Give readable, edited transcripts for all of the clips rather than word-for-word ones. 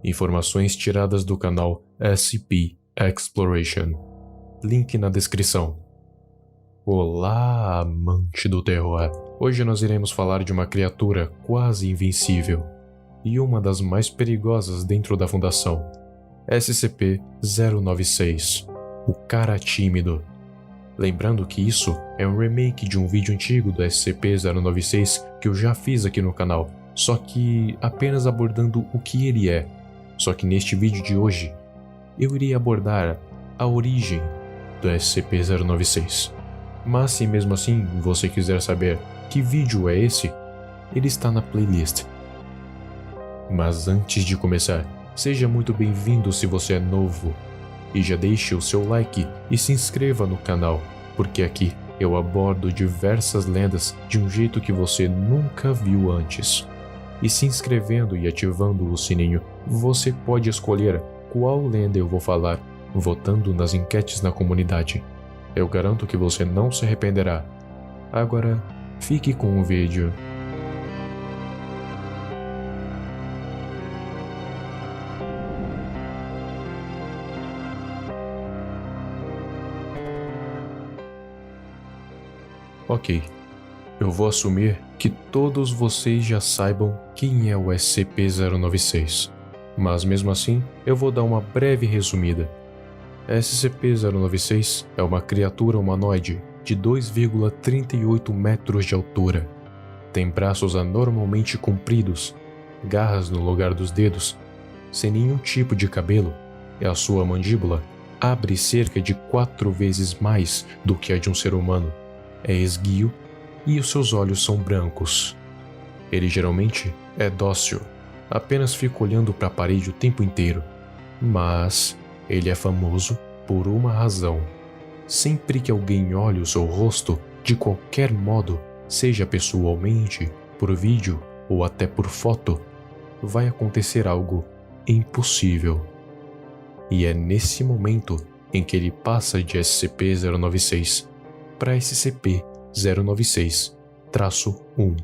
Informações tiradas do canal SCP Exploration. Link na descrição. Olá, amante do terror! Hoje nós iremos falar de uma criatura quase invencível e uma das mais perigosas dentro da Fundação, SCP-096, o Cara Tímido. Lembrando que isso é um remake de um vídeo antigo do SCP-096 que eu já fiz aqui no canal, só que apenas abordando o que ele é. Só que neste vídeo de hoje, eu irei abordar a origem do SCP-096. Mas se mesmo assim você quiser saber que vídeo é esse, ele está na playlist. Mas antes de começar, seja muito bem-vindo se você é novo. E já deixe o seu like e se inscreva no canal, porque aqui eu abordo diversas lendas de um jeito que você nunca viu antes. E se inscrevendo e ativando o sininho, você pode escolher qual lenda eu vou falar, votando nas enquetes na comunidade. Eu garanto que você não se arrependerá. Agora, fique com o vídeo. Ok, eu vou assumir que todos vocês já saibam quem é o SCP-096, mas mesmo assim eu vou dar uma breve resumida. SCP-096 é uma criatura humanoide de 2,38 metros de altura. Tem braços anormalmente compridos, garras no lugar dos dedos, sem nenhum tipo de cabelo, e a sua mandíbula abre cerca de 4 vezes mais do que a de um ser humano. É esguio e os seus olhos são brancos. Ele geralmente é dócil, apenas fica olhando para a parede o tempo inteiro, mas ele é famoso por uma razão. Sempre que alguém olha o seu rosto, de qualquer modo, seja pessoalmente, por vídeo ou até por foto, vai acontecer algo impossível. E é nesse momento em que ele passa de SCP-096 para SCP-096-1.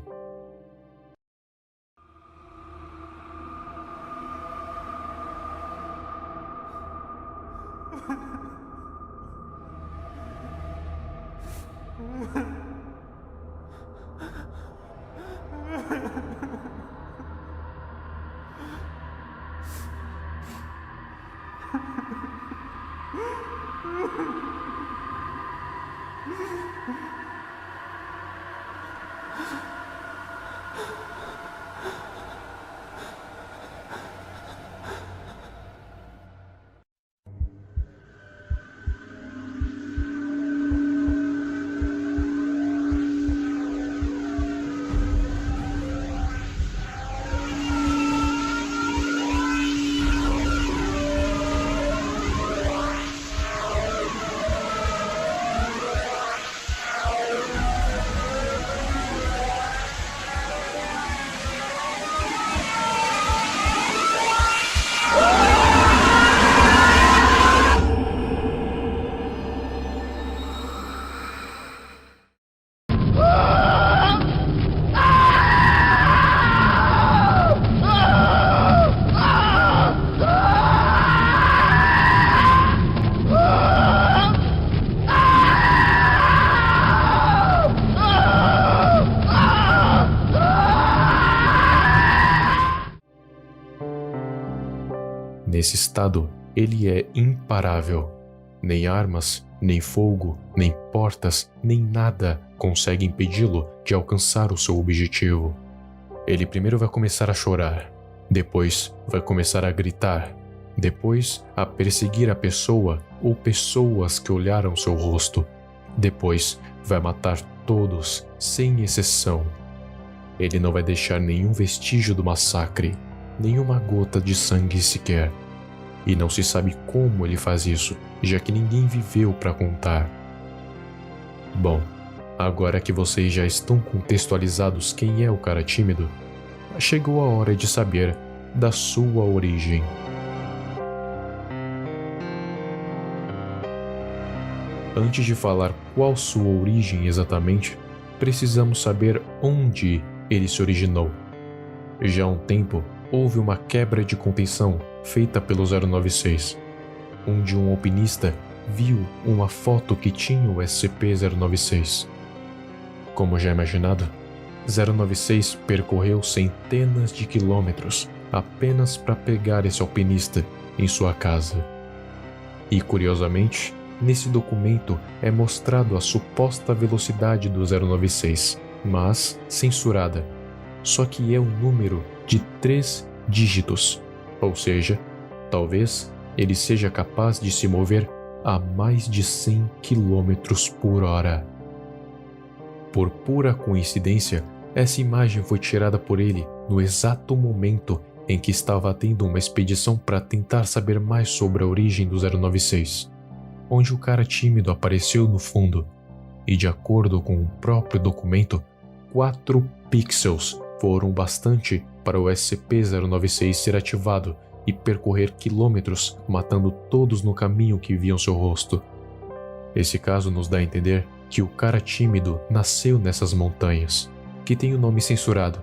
Nesse estado, ele é imparável. Nem armas, nem fogo, nem portas, nem nada consegue impedi-lo de alcançar o seu objetivo. Ele primeiro vai começar a chorar, depois vai começar a gritar, depois a perseguir a pessoa ou pessoas que olharam seu rosto, depois vai matar todos, sem exceção. Ele não vai deixar nenhum vestígio do massacre, nenhuma gota de sangue sequer. E não se sabe como ele faz isso, já que ninguém viveu para contar. Bom, agora que vocês já estão contextualizados quem é o Cara Tímido, chegou a hora de saber da sua origem. Antes de falar qual sua origem exatamente, precisamos saber onde ele se originou. Já há um tempo, houve uma quebra de contenção feita pelo 096, onde um alpinista viu uma foto que tinha o SCP-096. Como já imaginado, 096 percorreu centenas de quilômetros apenas para pegar esse alpinista em sua casa. E curiosamente, nesse documento é mostrado a suposta velocidade do 096, mas censurada. Só que é um número de 3 dígitos, ou seja, talvez ele seja capaz de se mover a mais de 100 km por hora. Por pura coincidência, essa imagem foi tirada por ele no exato momento em que estava tendo uma expedição para tentar saber mais sobre a origem do 096, onde o cara tímido apareceu no fundo, e de acordo com o próprio documento, 4 pixels foram bastante para o SCP-096 ser ativado e percorrer quilômetros, matando todos no caminho que viam seu rosto. Esse caso nos dá a entender que o cara tímido nasceu nessas montanhas, que tem o nome censurado,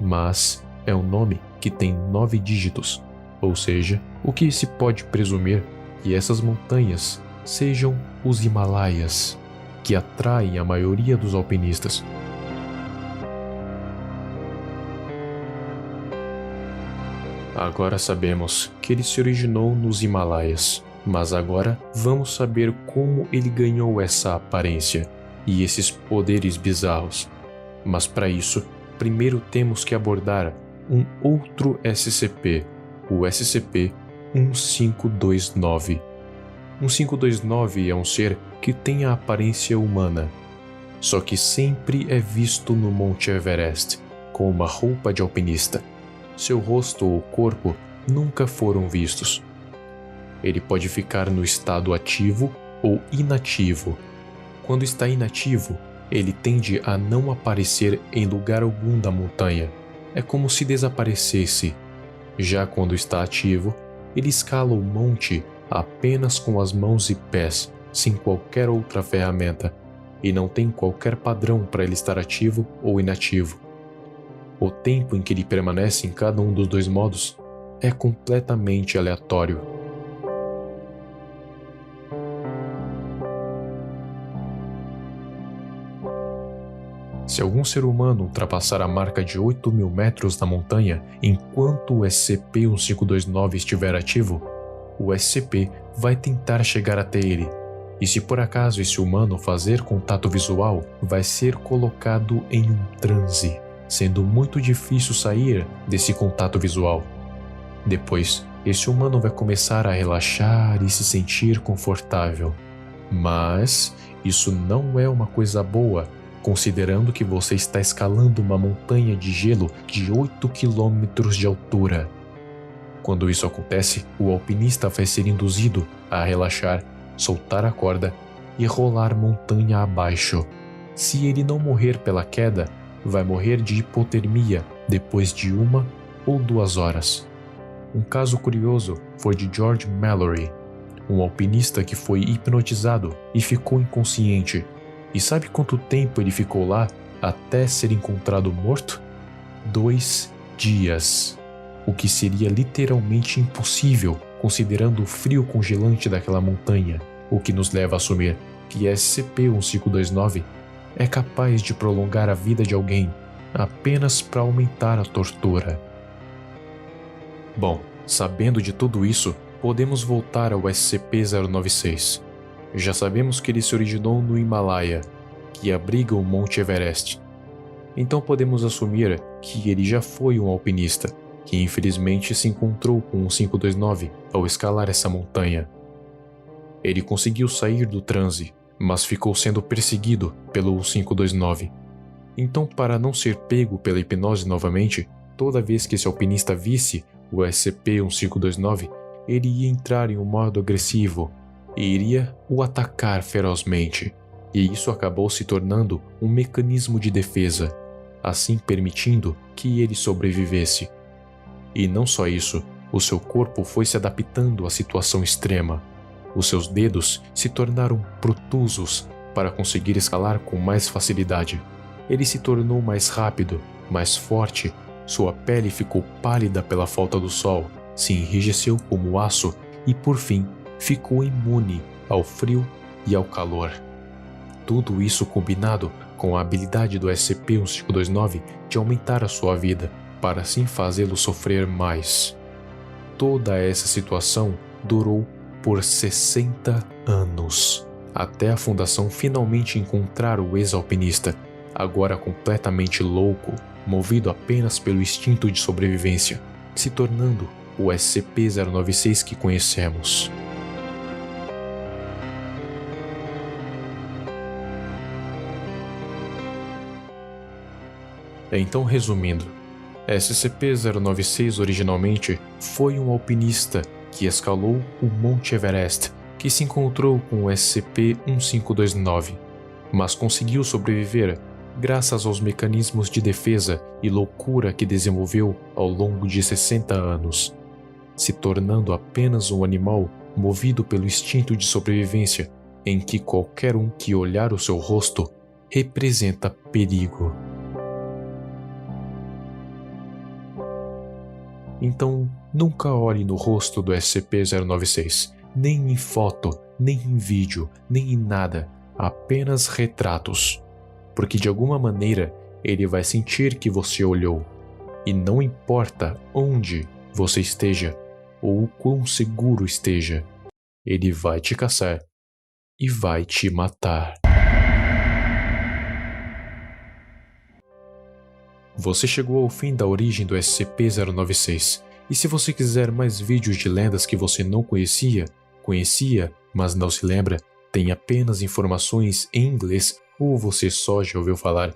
mas é um nome que tem 9 dígitos, ou seja, o que se pode presumir que essas montanhas sejam os Himalaias, que atraem a maioria dos alpinistas. Agora sabemos que ele se originou nos Himalaias, mas agora vamos saber como ele ganhou essa aparência e esses poderes bizarros. Mas para isso, primeiro temos que abordar um outro SCP, o SCP-1529. 1529 é um ser que tem a aparência humana, só que sempre é visto no Monte Everest, com uma roupa de alpinista. Seu rosto ou corpo nunca foram vistos. Ele pode ficar no estado ativo ou inativo. Quando está inativo, ele tende a não aparecer em lugar algum da montanha. É como se desaparecesse. Já quando está ativo, ele escala o monte apenas com as mãos e pés, sem qualquer outra ferramenta, e não tem qualquer padrão para ele estar ativo ou inativo. O tempo em que ele permanece em cada um dos dois modos é completamente aleatório. Se algum ser humano ultrapassar a marca de 8.000 metros na montanha enquanto o SCP-1529 estiver ativo, o SCP vai tentar chegar até ele, e se por acaso esse humano fazer contato visual, vai ser colocado em um transe, sendo muito difícil sair desse contato visual. Depois, esse humano vai começar a relaxar e se sentir confortável. Mas isso não é uma coisa boa, considerando que você está escalando uma montanha de gelo de 8 km de altura. Quando isso acontece, o alpinista vai ser induzido a relaxar, soltar a corda e rolar montanha abaixo. Se ele não morrer pela queda, vai morrer de hipotermia depois de 1 ou 2 horas. Um caso curioso foi de George Mallory, um alpinista que foi hipnotizado e ficou inconsciente. E sabe quanto tempo ele ficou lá até ser encontrado morto? 2 dias. O que seria literalmente impossível, considerando o frio congelante daquela montanha, o que nos leva a assumir que SCP-1529 é capaz de prolongar a vida de alguém apenas para aumentar a tortura. Bom, sabendo de tudo isso, podemos voltar ao SCP-096. Já sabemos que ele se originou no Himalaia, que abriga o Monte Everest. Então podemos assumir que ele já foi um alpinista, que infelizmente se encontrou com o 1529 ao escalar essa montanha. Ele conseguiu sair do transe, mas ficou sendo perseguido pelo 1529. Então, para não ser pego pela hipnose novamente, toda vez que esse alpinista visse o SCP-1529, ele ia entrar em um modo agressivo e iria o atacar ferozmente, e isso acabou se tornando um mecanismo de defesa, assim permitindo que ele sobrevivesse. E não só isso, o seu corpo foi se adaptando à situação extrema. Os seus dedos se tornaram protusos para conseguir escalar com mais facilidade. Ele se tornou mais rápido, mais forte Sua pele ficou pálida pela falta do sol, se enrijeceu como aço e, por fim, ficou imune ao frio e ao calor. Tudo isso combinado com a habilidade do SCP-1529 de aumentar a sua vida, para assim fazê-lo sofrer mais. Toda essa situação durou por 60 anos, até a Fundação finalmente encontrar o ex-alpinista, agora completamente louco, movido apenas pelo instinto de sobrevivência, se tornando o SCP-096 que conhecemos. Então, resumindo, SCP-096 originalmente foi um alpinista que escalou o Monte Everest, que se encontrou com o SCP-1529, mas conseguiu sobreviver graças aos mecanismos de defesa e loucura que desenvolveu ao longo de 60 anos, se tornando apenas um animal movido pelo instinto de sobrevivência, em que qualquer um que olhar o seu rosto representa perigo. Então, nunca olhe no rosto do SCP-096, nem em foto, nem em vídeo, nem em nada, apenas retratos, porque de alguma maneira ele vai sentir que você olhou, e não importa onde você esteja ou o quão seguro esteja, ele vai te caçar e vai te matar. Você chegou ao fim da origem do SCP-096, e se você quiser mais vídeos de lendas que você não conhecia, mas não se lembra, tem apenas informações em inglês ou você só já ouviu falar,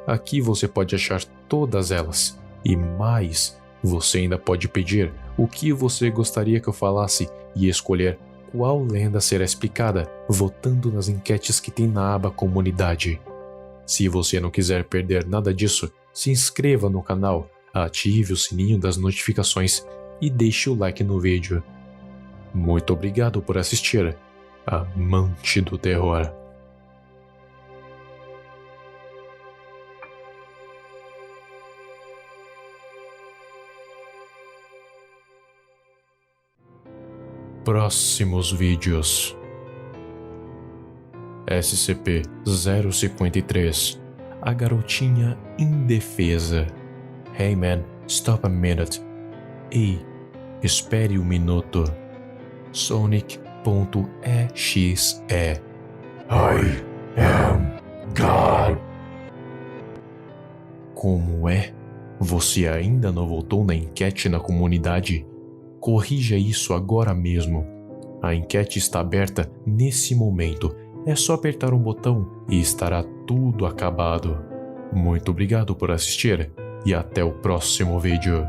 aqui você pode achar todas elas, e mais, você ainda pode pedir o que você gostaria que eu falasse e escolher qual lenda será explicada votando nas enquetes que tem na aba Comunidade. Se você não quiser perder nada disso, se inscreva no canal, ative o sininho das notificações e deixe o like no vídeo. Muito obrigado por assistir, amante do terror. Próximos vídeos. SCP-053, a garotinha indefesa. Hey man, stop a minute. Ei, espere um minuto. Sonic.exe. I am God. Como é? Você ainda não votou na enquete na comunidade? Corrija isso agora mesmo. A enquete está aberta nesse momento. É só apertar um botão e estará tudo acabado. Muito obrigado por assistir e até o próximo vídeo.